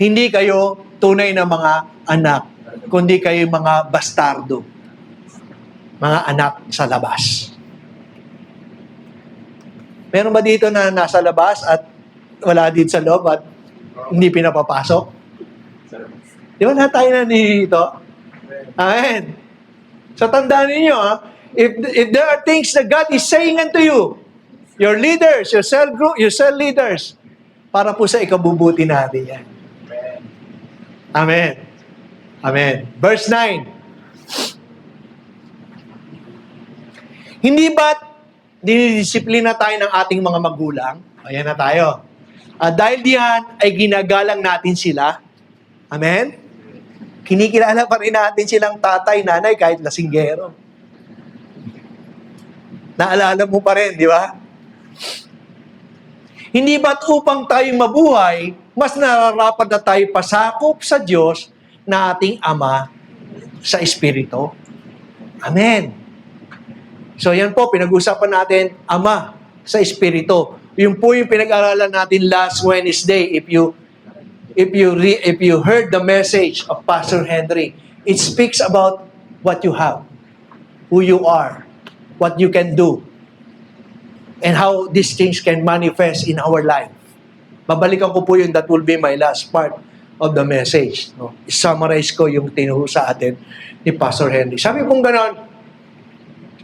[SPEAKER 1] hindi kayo tunay na mga anak, kundi kayo mga bastardo, mga anak sa labas. Meron ba dito na nasa labas at wala dito sa loob at hindi pinapapasok? Di ba lahat tayo nandito? Amen. So tandaan ninyo, if there are things that God is saying unto you, your leaders, your cell group, your cell leaders, para po sa ikabubuti natin yan. Amen. Amen. Verse 9. Hindi ba't dinidisiplina tayo ng ating mga magulang? Ayan na tayo. Dahil diyan ay ginagalang natin sila. Amen? Kinikilala pa rin natin silang tatay, nanay, kahit lasinggero. Naalala mo pa rin, di ba? Hindi ba't upang tayong mabuhay, mas nararapat na tayo pasakop sa Diyos na ating Ama sa Espiritu? Amen. So yan po, pinag-usapan natin, Ama sa Espiritu. Yung po yung pinag-aralan natin last Wednesday. If you heard the message of Pastor Henry, it speaks about what you have, who you are, what you can do, and how these things can manifest in our life. Babalikan ko po yun, that will be my last part of the message. No? I-summarize ko yung tinuro sa atin ni Pastor Henry. Sabi pong ganon,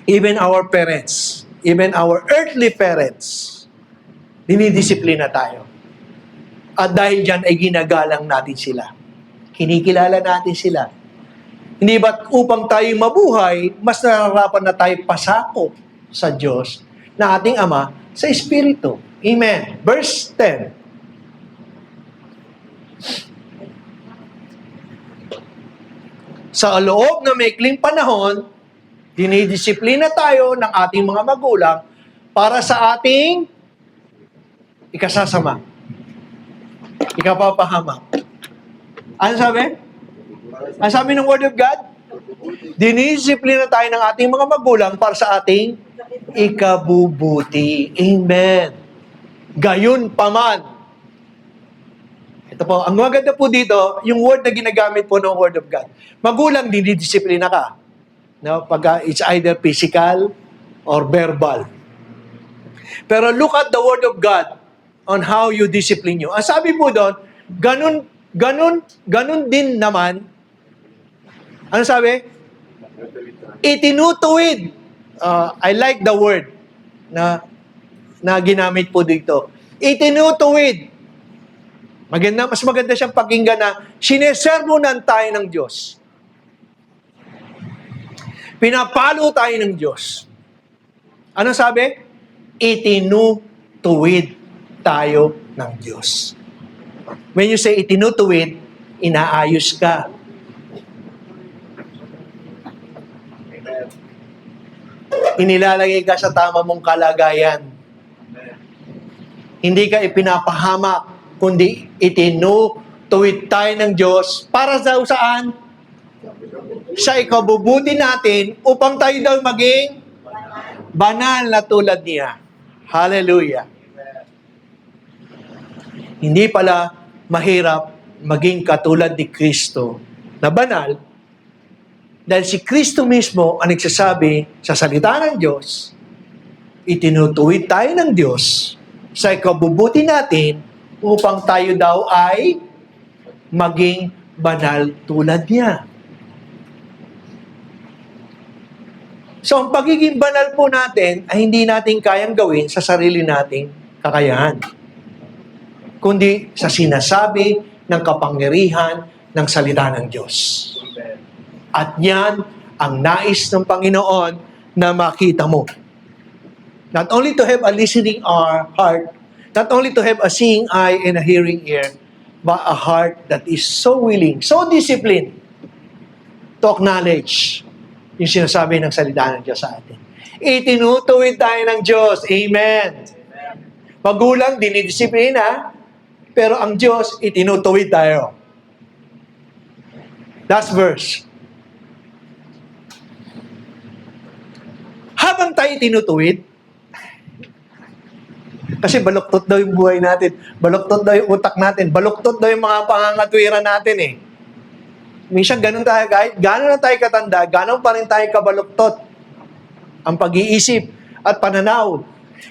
[SPEAKER 1] even our parents, even our earthly parents, dinidisiplina tayo. At dahil dyan ay ginagalang natin sila. Kinikilala natin sila. Hindi ba't upang tayo mabuhay, mas nararapat na tayo pasakop sa Diyos na ating Ama sa Espiritu. Amen. Verse 10. Sa loob ng maikling panahon, dinidisiplina tayo ng ating mga magulang para sa ating ikasasama, ikapapahamak. Ano sabi? Ang sabi ng Word of God? Dinidisiplina tayo ng ating mga magulang para sa ating ikabubuti. Amen. Gayon paman. Ito po, ang maganda po dito, yung word na ginagamit po ng Word of God. Magulang, dinidisiplina ka. No? Pag it's either physical or verbal. Pero look at the Word of God on how you discipline you. Ang sabi po doon, ganun din naman. Ano sabi? Itinutuwid. I like the word na ginamit po dito. Itinutuwid. Mas maganda siyang pakinggan na sinesermonan tayo ng Diyos. Pinapalo tayo ng Diyos. Ano sabi? Itinutuwid tayo ng Diyos. When you say itinutuwid, inaayos ka. Inilalagay ka sa tama mong kalagayan. Hindi ka ipinapahamak, kundi itinutuwid tayo ng Diyos para daw saan? Sa ikabubuti natin upang tayo daw maging banal na tulad niya. Hallelujah. Hindi pala mahirap maging katulad ni Kristo na banal Dahil si Kristo mismo ang nagsasabi sa salita ng Diyos, itinutuwid tayo ng Diyos sa ikabubuti natin upang tayo daw ay maging banal tulad niya. So, ang pagiging banal po natin ay hindi natin kayang gawin sa sarili nating kakayahan, kundi sa sinasabi ng kapangyarihan ng salita ng Diyos. At yan ang nais ng Panginoon na makita mo. Not only to have a listening heart, not only to have a seeing eye and a hearing ear, but a heart that is so willing, so disciplined to acknowledge yung sinasabi ng salita ng Diyos sa atin. Itinutuwid tayo ng Diyos. Amen. Magulang, dinidisiplina, pero ang Diyos, itinutuwid tayo. Last verse. Habang tayo tinutuwid, kasi baluktot daw yung buhay natin, baluktot daw yung utak natin, baluktot daw yung mga pangangatwiran natin eh. Minsan ganun tayo, kahit gano'n na tayo katanda, gano'n pa rin tayo kabaluktot ang pag-iisip at pananaw.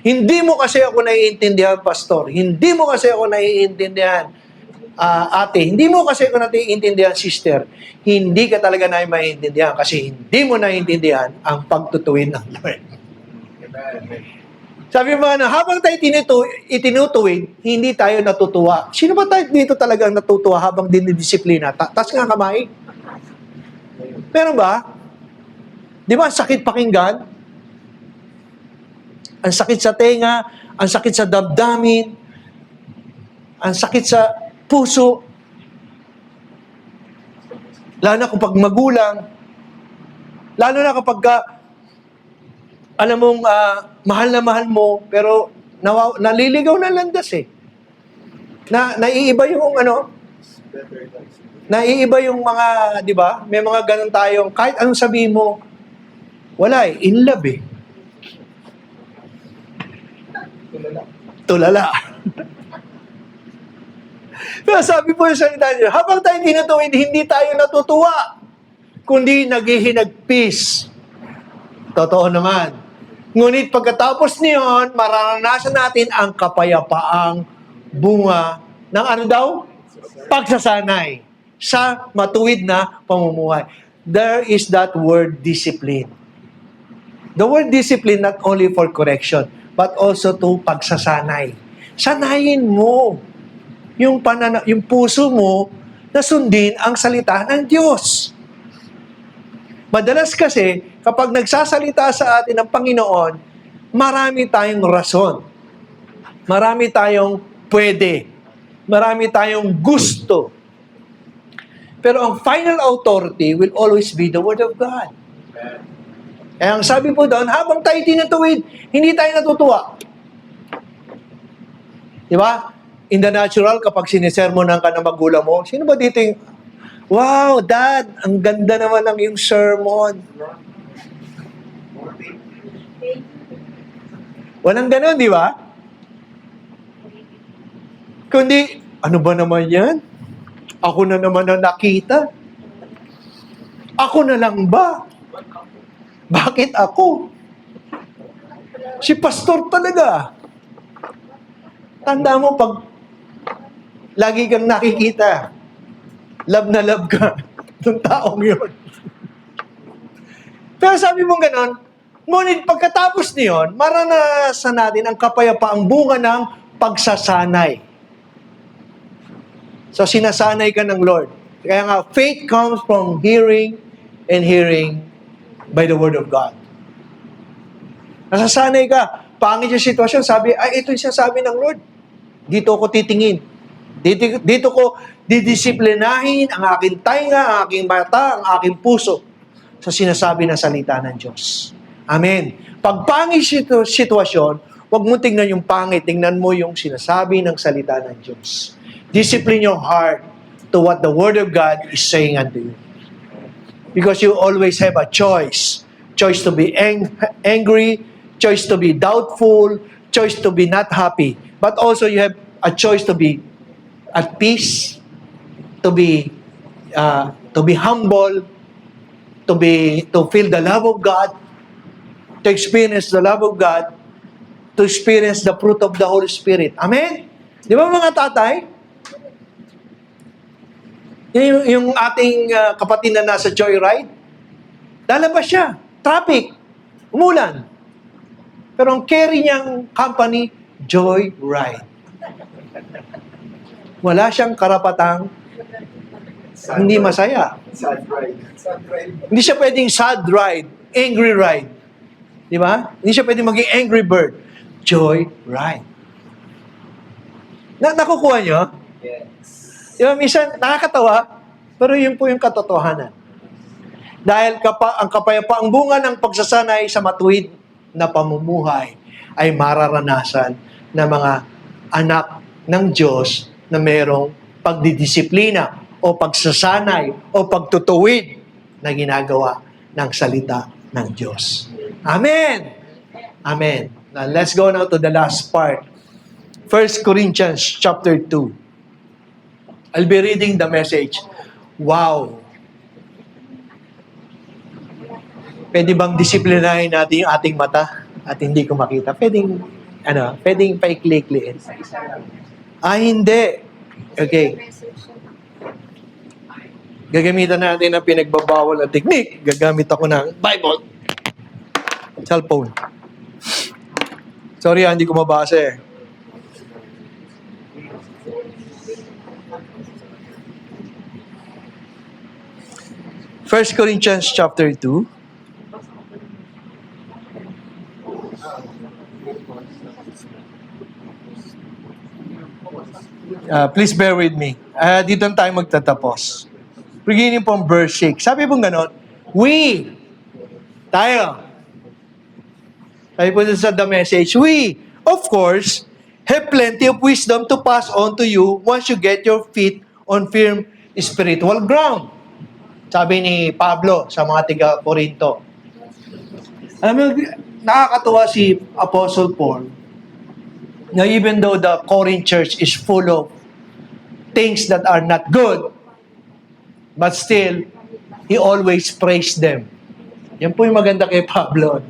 [SPEAKER 1] Hindi mo kasi ako naiintindihan, pastor. Hindi mo kasi ako naiintindihan, ate. Hindi mo kasi ako naiintindihan, sister. Hindi ka talaga naiintindihan kasi hindi mo naiintindihan ang pagtutuwid ng Lord. Sabi mo, habang tayo itinutuwid, hindi tayo natutuwa. Sino ba tayo dito talagang natutuwa habang dinidisiplina? Taas nga kamay. Pero ba? Di ba ang sakit pakinggan? Ang sakit sa tenga, ang sakit sa damdamin, ang sakit sa puso. Lalo na kapag magulang, lalo na kapag alam mong mahal na mahal mo, pero naliligaw na landas eh. Naiiba yung naiiba yung mga, di ba? May mga ganun tayong, kahit anong sabihin mo, wala eh, in love eh. Tulala. Pero sabi po yung salita niyo, habang tayo tinutuwid, hindi tayo natutuwa, kundi naghihinagpis. Totoo naman. Ngunit pagkatapos niyon, mararanasan natin ang kapayapaang bunga ng ano daw? Pagsasanay sa matuwid na pamumuhay. There is that word discipline. The word discipline not only for correction, but also to pagsasanay. Sanayin mo yung puso mo na sundin ang salita ng Diyos. Madalas kasi, kapag nagsasalita sa atin ng Panginoon, marami tayong rason. Marami tayong pwede. Marami tayong gusto. Pero ang final authority will always be the Word of God. Kaya ang sabi po doon, habang tayo tinutuwid, hindi tayo natutuwa. Di ba? In the natural, kapag sinisermonan ka ng magulang mo, sino ba dito yung, wow, Dad, ang ganda naman ng iyong sermon. Walang ganun, di ba? Kundi, ano ba naman yan? Ako na naman ang nakita. Ako na lang ba? Bakit ako? Si pastor talaga. Tanda mo, pag lagi kang nakikita, love na love ka ng taong yun. Pero sabi mong ganon, ngunit pagkatapos niyon, maranasan natin ang kapayapaang bunga ng pagsasanay. So, sinasanay ka ng Lord. Kaya nga, faith comes from hearing and hearing by the Word of God. Nasasanay ka. Pangit yung sitwasyon, sabi, ay, ito yung sinasabi ng Lord. Dito ako titingin. Dito ko didisiplinahin ang aking tainga, ang aking mata, ang aking puso sa sinasabi ng salita ng Diyos. Amen. Pag pangit sitwasyon, huwag mo tingnan yung pangit, tingnan mo yung sinasabi ng salita ng Diyos. Discipline your heart to what the Word of God is saying unto you. Because you always have a choice. Choice to be angry, choice to be doubtful, choice to be not happy. But also you have a choice to be at peace, to be humble, to feel the love of God, to experience the love of God, to experience the fruit of the Holy Spirit. Amen? Di ba mga tatay? Yung ating kapatid na nasa joyride, lalabas siya, traffic, umulan. Pero ang carry niyang company, joyride. Wala siyang karapatang hindi masaya.
[SPEAKER 2] Sad ride. Sad ride.
[SPEAKER 1] Hindi siya pwedeng sad ride, angry ride. Di ba? Hindi siya pwedeng maging angry bird. Joy ride. Nakukuha niyo?
[SPEAKER 2] Yes.
[SPEAKER 1] Di ba, minsan nakakatawa, pero yun po yung katotohanan. Dahil ang kapayapaang bunga ng pagsasanay sa matuwid na pamumuhay ay mararanasan ng mga anak ng Diyos na mayroong pagdidisiplina o pagsasanay o pagtutuwid na ginagawa ng salita ng Diyos. Amen! Amen. Now, let's go now to the last part. 1 Corinthians chapter 2. I'll be reading the message. Wow! Pwede bang disiplinahin natin yung ating mata at hindi ko makita? Pwedeng paikli-ikliin. Hindi. Okay. Gagamitan natin ang pinagbabawal na technique. Gagamit ako ng Bible. Cellphone. Sorry, hindi ko mabasa eh. First Corinthians chapter 2. Please bear with me. Dito na tayo magtatapos. Beginning from verse 6. Sabi pong ganon, tayo. Sabi po sa the message, we, of course, have plenty of wisdom to pass on to you once you get your feet on firm spiritual ground. Sabi ni Pablo sa mga tiga-Korinto. Alam mo, nakakatuwa si Apostle Paul na even though the Corinth church is full of things that are not good, but still, he always praised them. Yan po yung maganda kay Pablo.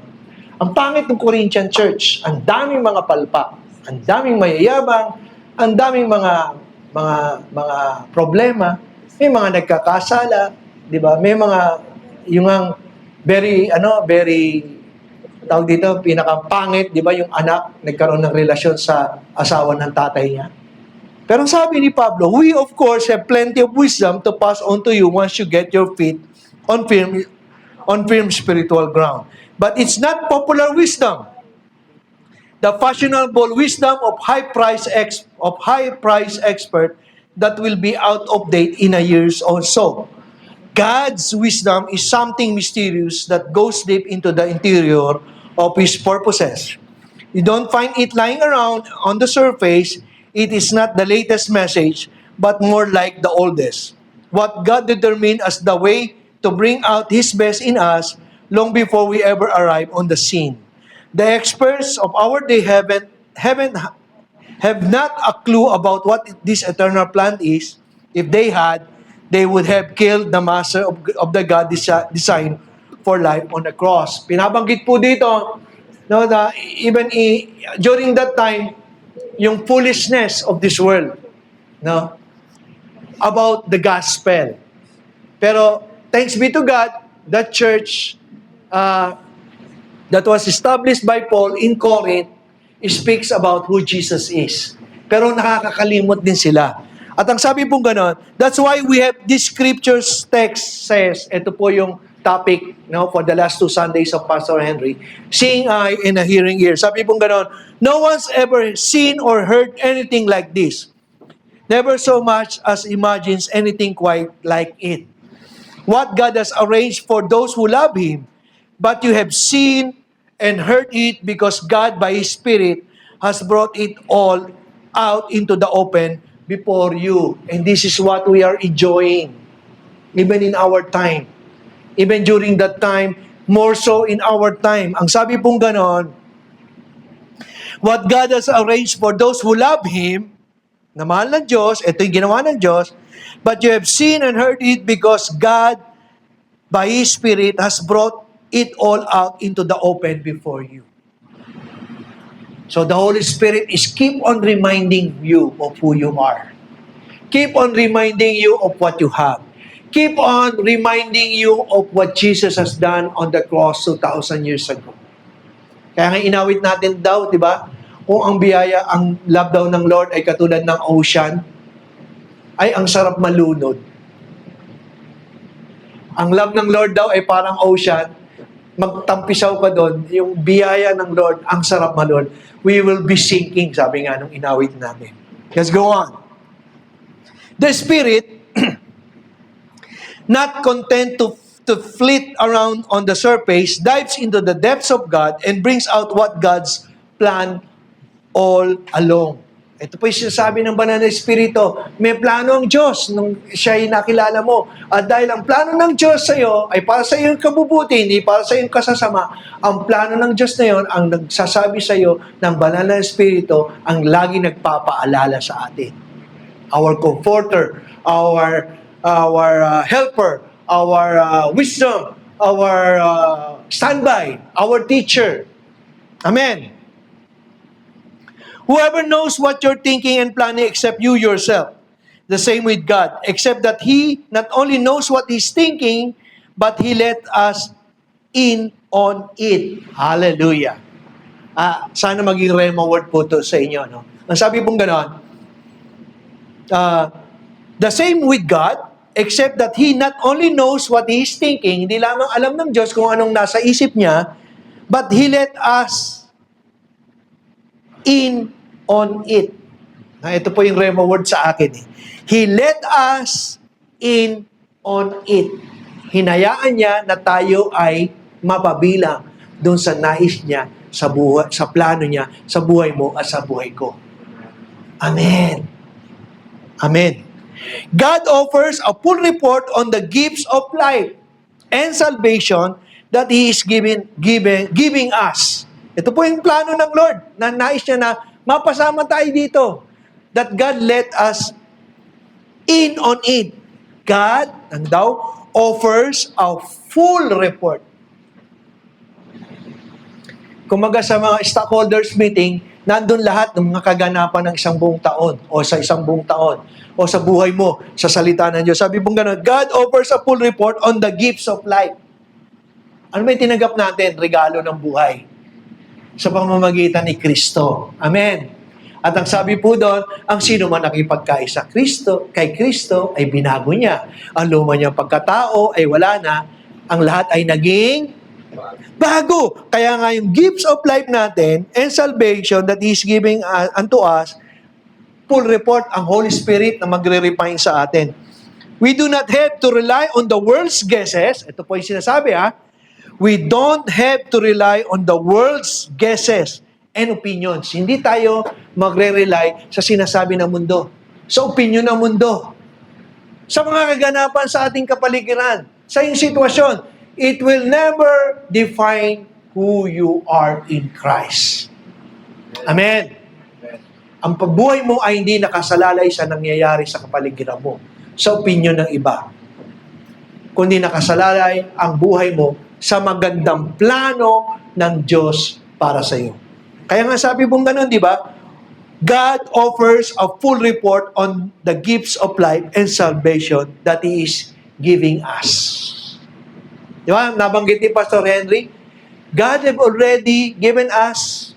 [SPEAKER 1] Ang pangit ng Corinthian church, ang daming mga palpa, ang daming mayayabang, ang daming mga problema, may mga nagkakasala, di ba? May mga, yung ang very, tawag dito, pinakapangit, di ba? Yung anak, nagkaroon ng relasyon sa asawa ng tatay niya. Pero sabi ni Pablo, we of course have plenty of wisdom to pass on to you once you get your feet on firm spiritual ground. But it's not popular wisdom. The fashionable wisdom of high price expert that will be out of date in a years or so. God's wisdom is something mysterious that goes deep into the interior of His purposes. You don't find it lying around on the surface. It is not the latest message, but more like the oldest. What God determined as the way to bring out His best in us long before we ever arrive on the scene. The experts of our day have not a clue about what this eternal plan is. If they had, they would have killed the master of the God design for life on the cross. Pinabanggit po dito, no, that even during that time, yung foolishness of this world, no, about the gospel. Pero thanks be to God, that church that was established by Paul in Corinth speaks about who Jesus is. Pero nakakakalimot din sila. At ang sabi pong ganon, that's why we have this scriptures text says, ito po yung topic, no, for the last 2 Sundays of Pastor Henry, seeing eye and a hearing ear. Sabi pong ganon, no one's ever seen or heard anything like this. Never so much as imagines anything quite like it. What God has arranged for those who love Him, but you have seen and heard it because God by His Spirit has brought it all out into the open before you. And this is what we are enjoying, even in our time. Even during that time, more so in our time. Ang sabi pong ganon, what God has arranged for those who love Him, na mahal ng Diyos, ito yung ginawa ng Diyos, but you have seen and heard it because God by His Spirit, has brought it all out into the open before you. So the Holy Spirit is keep on reminding you of who you are. Keep on reminding you of what you have. Keep on reminding you of what Jesus has done on the cross 2,000 years ago. Kaya nga inawit natin daw, di ba? Kung ang biyaya, ang love daw ng Lord ay katulad ng ocean, ay ang sarap malunod. Ang love ng Lord daw ay parang ocean, magtampisaw ka doon, yung biyaya ng Lord, ang sarap malunod. We will be sinking, sabi nga nung inawit namin. Let's go on. The Spirit, not content to flit around on the surface, dives into the depths of God and brings out what God's plan all along. Ito po yung sinasabi ng Banal na Espiritu. May plano ang Diyos nung siya'y nakilala mo. At dahil ang plano ng Diyos sa iyo ay para sa iyong kabubuti, hindi para sa iyong kasasama, ang plano ng Diyos na yon ang nagsasabi sa iyo ng Banal na Espiritu ang lagi nagpapaalala sa atin. Our comforter, our helper, our wisdom, our standby, our teacher. Amen. Whoever knows what you're thinking and planning except you yourself. The same with God, except that He not only knows what He's thinking, but He let us in on it. Hallelujah. Sana maging rema word po to sa inyo. No? Ang sabi pong ganon, the same with God, except that He not only knows what He is thinking, hindi lamang alam ng Diyos kung anong nasa isip niya, but He let us in on it. Ito po yung rema word sa akin. He let us in on it. Hinayaan niya na tayo ay mapabilang doon sa nais niya, sa buhay, sa plano niya, sa buhay mo at sa buhay ko. Amen. Amen. God offers a full report on the gifts of life and salvation that He is giving us. Ito po yung plano ng Lord na nais niya na mapasama tayo dito. That God let us in on it. God, ang daw, offers a full report. Kumaga sa mga stockholders meeting, nandun lahat ng mga kaganapan ng isang buong taon o sa isang buong taon o sa buhay mo, sa salita ng Diyos. Sabi pong gano'n, God offers a full report on the gifts of life. Ano may tinanggap natin? Regalo ng buhay. Sa pamamagitan ni Kristo. Amen. At ang sabi po doon, ang sino man nakipagkaisa kay Kristo ay binago niya. Ang luma niyang pagkatao ay wala na. Ang lahat ay naging bago. Kaya nga yung gifts of life natin and salvation that He's giving unto us, full report ang Holy Spirit na magre-refine sa atin. We do not have to rely on the world's guesses. Ito po yung sinasabi We don't have to rely on the world's guesses and opinions. Hindi tayo magre-rely sa sinasabi ng mundo, sa opinion ng mundo, sa mga kaganapan sa ating kapaligiran, sa iyong sitwasyon. It will never define who you are in Christ. Amen. Ang pagbuhay mo ay hindi nakasalalay sa nangyayari sa kapaligiran mo, sa opinion ng iba. Kundi nakasalalay ang buhay mo sa magandang plano ng Diyos para sa iyo. Kaya nga sabi pong ganun, di ba? God offers a full report on the gifts of life and salvation that He is giving us. Di ba? Nabanggit ni Pastor Henry, God have already given us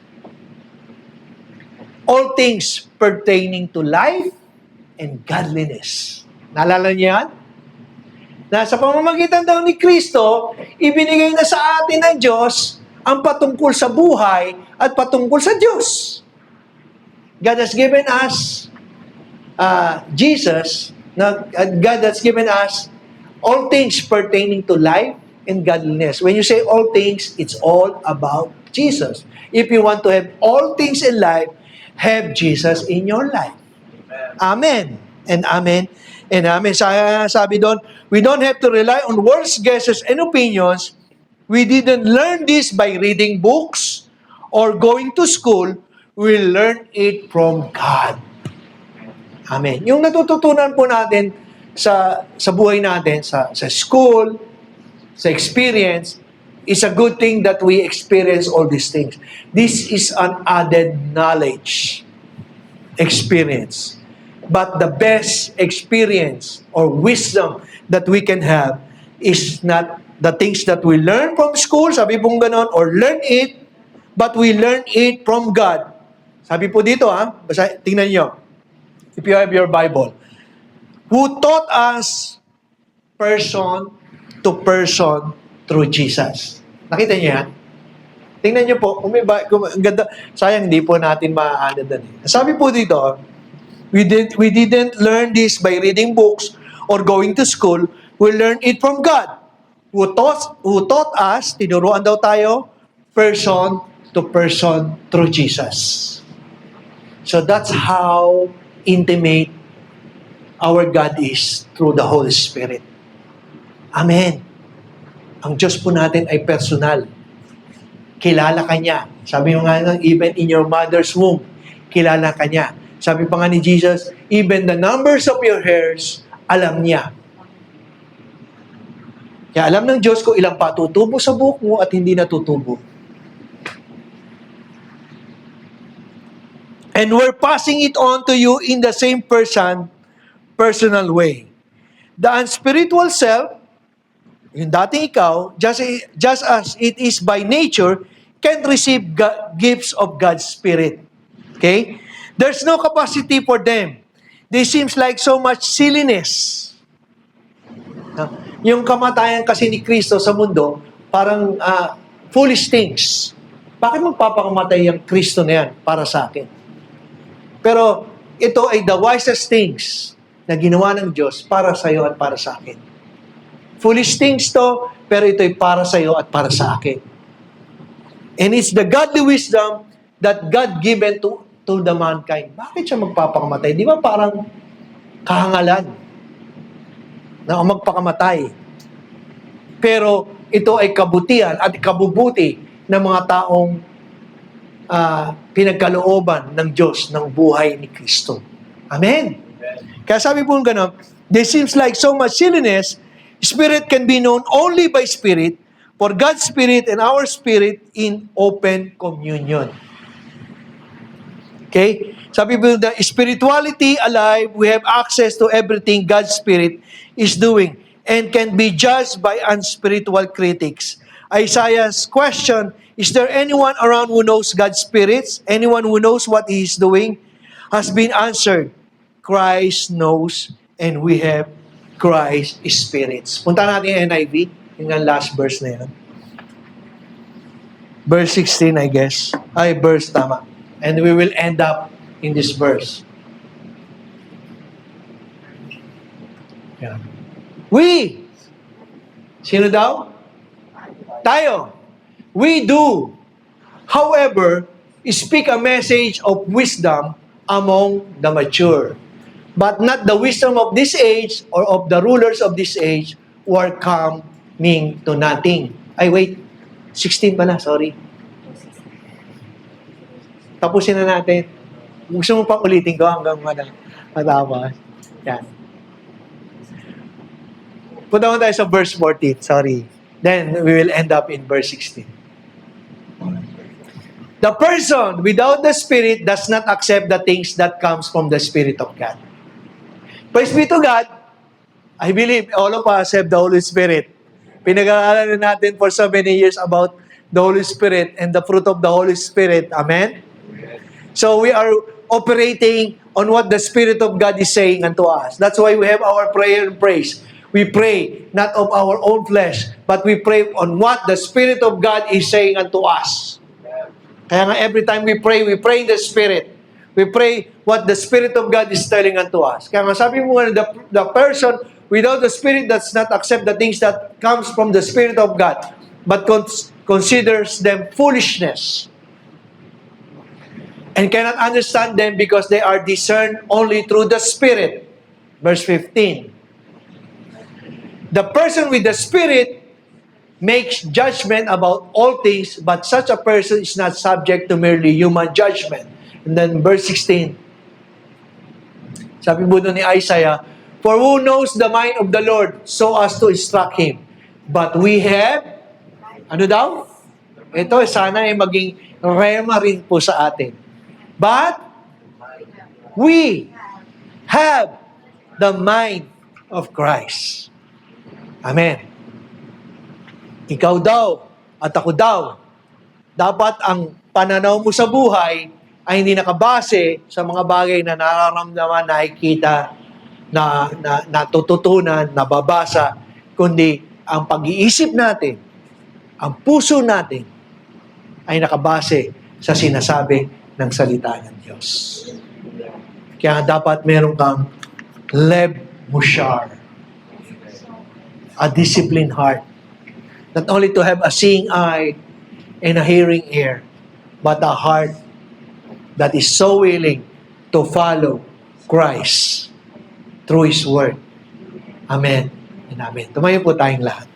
[SPEAKER 1] all things pertaining to life and godliness. Naalala niyo yan? Na sa pamamagitan daw ni Kristo, ibinigay na sa atin ng Diyos ang patungkol sa buhay at patungkol sa Diyos. God has given us Jesus, God has given us all things pertaining to life and godliness. When you say all things, it's all about Jesus. If you want to have all things in life, have Jesus in your life. Amen. And amen. And amen. Sabi doon, we don't have to rely on world's guesses and opinions. We didn't learn this by reading books or going to school. We learn it from God. Amen. Yung natututunan po natin sa buhay natin, sa school, sa experience, it's a good thing that we experience all these things. This is an added knowledge, experience. But the best experience or wisdom that we can have is not the things that we learn from school, sabi pong ganon, or learn it, but we learn it from God. Sabi po dito, tingnan nyo, if you have your Bible, who taught us person to person through Jesus. Nakita niyo yan? Tingnan niyo po, ang ganda, sayang hindi po natin maaano doon. Sabi po dito, we didn't learn this by reading books or going to school. We learned it from God, who taught us, tinuruan daw tayo, person to person through Jesus. So that's how intimate our God is through the Holy Spirit. Amen. Ang Diyos po natin ay personal. Kilala ka niya. Sabi mo nga, even in your mother's womb, kilala ka niya. Sabi pa nga ni Jesus, even the numbers of your hairs, alam niya. Kaya alam ng Diyos kung ilang patutubo sa buhok mo at hindi natutubo. And we're passing it on to you in the same personal way. The unspiritual self, yung dating ikaw, just as it is by nature, can receive gifts of God's Spirit. Okay? There's no capacity for them. This seems like so much silliness. Yung kamatayan kasi ni Kristo sa mundo, parang foolish things. Bakit magpapakamatay yung Kristo na yan para sa akin? Pero ito ay the wisest things na ginawa ng Diyos para sa iyo at para sa akin. Foolish things to, pero ito ay para sa iyo at para sa akin. And it's the godly wisdom that God given to the mankind. Bakit siya magpapakamatay? Di ba parang kahangalan na magpakamatay? Pero ito ay kabutihan at kabubuti ng mga taong pinagkalooban ng Diyos ng buhay ni Kristo. Amen? Kaya sabi po gano'n, this seems like so much silliness. Spirit can be known only by Spirit, for God's Spirit and our Spirit in open communion. Okay? Sabi po, the spirituality alive, we have access to everything God's Spirit is doing and can be judged by unspiritual critics. Isaiah's question, is there anyone around who knows God's spirits? Anyone who knows what He is doing? Has been answered. Christ knows and we have Christ's spirits. Punta natin yung NIV, yung last verse na yan. Verse 16, I guess. Verse, tama. And we will end up in this verse. Yeah. We, sino daw? Tayo. We do, however, speak a message of wisdom among the mature, but not the wisdom of this age or of the rulers of this age who are coming to nothing. Ay, wait. 16 pala, sorry. Tapusin na natin. Gusto mo pang ulitin ko hanggang matapos. Yan. Punta mo tayo sa verse 14. Sorry. Then, we will end up in verse 16. The person without the Spirit does not accept the things that comes from the Spirit of God. Praise be to God, I believe all of us have the Holy Spirit. Pinag-aaralan natin for so many years about the Holy Spirit and the fruit of the Holy Spirit. Amen? So we are operating on what the Spirit of God is saying unto us. That's why we have our prayer and praise. We pray not of our own flesh, but we pray on what the Spirit of God is saying unto us. Kaya nga every time we pray in the Spirit. We pray what the Spirit of God is telling unto us. Kaya nga sabi mo nga, the person without the Spirit does not accept the things that comes from the Spirit of God, but considers them foolishness. And cannot understand them because they are discerned only through the Spirit. Verse 15. The person with the Spirit makes judgment about all things, but such a person is not subject to merely human judgment. And then verse 16, sabi po doon ni Isaiah, for who knows the mind of the Lord so as to instruct him? But we have, ano daw? Ito, sana ay maging rema rin po sa atin. But, we have the mind of Christ. Amen. Ikaw daw at ako daw, dapat ang pananaw mo sa buhay ay hindi nakabase sa mga bagay na nararamdaman, nakikita, na natututunan, nababasa, kundi ang pag-iisip natin, ang puso natin, ay nakabase sa sinasabi ng salita ng Diyos. Kaya dapat meron kang leb mushar, a disciplined heart. Not only to have a seeing eye and a hearing ear, but a heart that is so willing to follow Christ through His Word. Amen and Amen. Tumayo po tayong lahat.